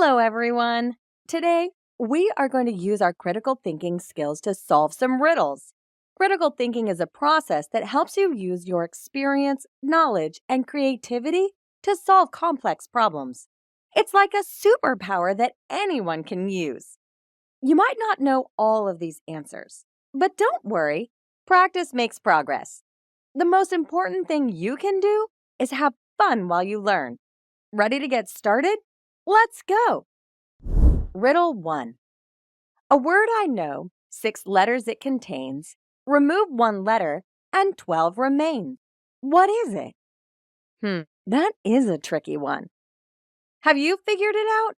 Hello, everyone. Today, we are going to use our critical thinking skills to solve some riddles. Critical thinking is a process that helps you use your experience, knowledge, and creativity to solve complex problems. It's like a superpower that anyone can use. You might not know all of these answers, but don't worry, practice makes progress. The most important thing you can do is have fun while you learn. Ready to get started? Let's go! Riddle 1. A word I know, 6 letters it contains, remove 1 letter, and 12 remain. What is it? That is a tricky one. Have you figured it out?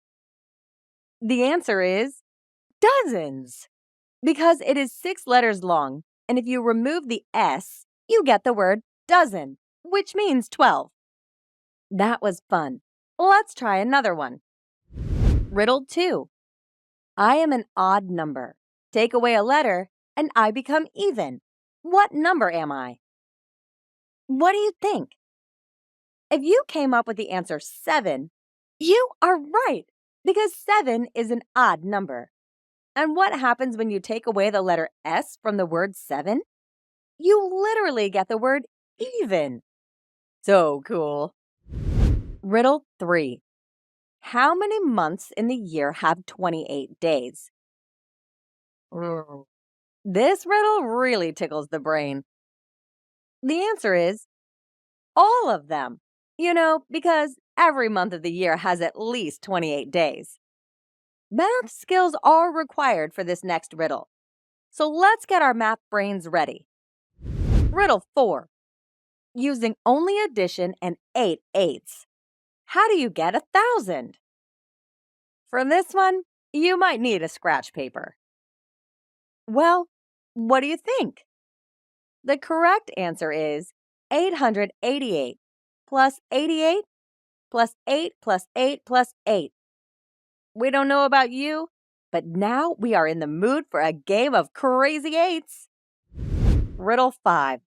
The answer is dozens, because it is 6 letters long, and if you remove the S, you get the word dozen, which means 12. That was fun. Let's try another one. Riddle 2. I am an odd number. Take away a letter, and I become even. What number am I? What do you think? If you came up with the answer 7, you are right, because 7 is an odd number. And what happens when you take away the letter S from the word 7? You literally get the word even. So cool. Riddle 3. How many months in the year have 28 days? This riddle really tickles the brain. The answer is all of them. Because every month of the year has at least 28 days. Math skills are required for this next riddle. So let's get our math brains ready. Riddle 4. Using only addition and 8 eighths. How do you get 1,000? For this one, you might need a scratch paper. Well, what do you think? The correct answer is 888 plus 88 plus 8 plus 8 plus 8. We don't know about you, but now we are in the mood for a game of crazy eights. Riddle 5.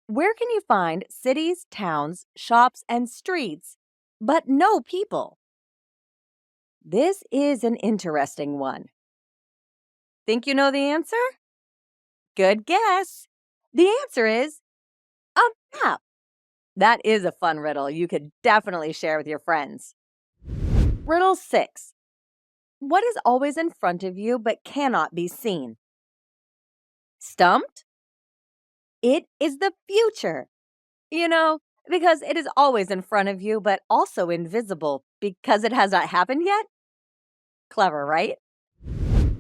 Where can you find cities, towns, shops, and streets, but no people? This is an interesting one. Think you know the answer? Good guess. The answer is a map. That is a fun riddle you could definitely share with your friends. Riddle 6. What is always in front of you but cannot be seen? Stumped? It is the future. Because it is always in front of you but also invisible because it has not happened yet? Clever, right?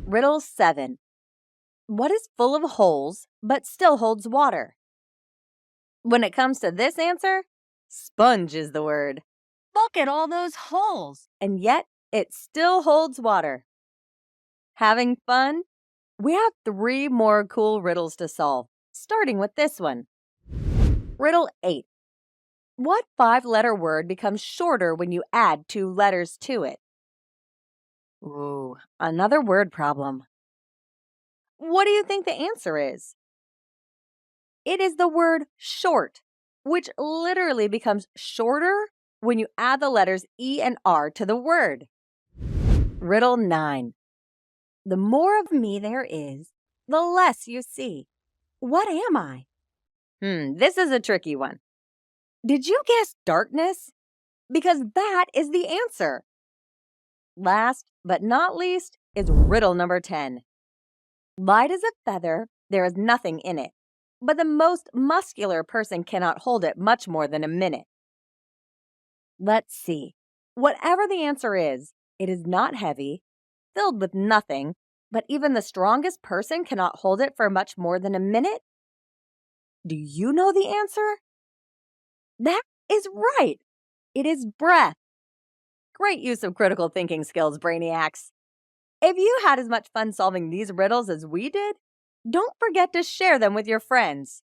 Riddle 7. What is full of holes but still holds water? When it comes to this answer, sponge is the word. Look at all those holes, and yet it still holds water. Having fun? We have 3 more cool riddles to solve, starting with this one. Riddle 8. What 5-letter word becomes shorter when you add 2 letters to it? Ooh, another word problem. What do you think the answer is? It is the word short, which literally becomes shorter when you add the letters E and R to the word. Riddle 9. The more of me there is, the less you see. What am I? This is a tricky one. Did you guess darkness? Because that is the answer. Last but not least is riddle number 10. Light as a feather, there is nothing in it, but the most muscular person cannot hold it much more than a minute. Let's see. Whatever the answer is, it is not heavy, filled with nothing, but even the strongest person cannot hold it for much more than a minute. Do you know the answer? That is right. It is breath. Great use of critical thinking skills, brainiacs. If you had as much fun solving these riddles as we did, don't forget to share them with your friends.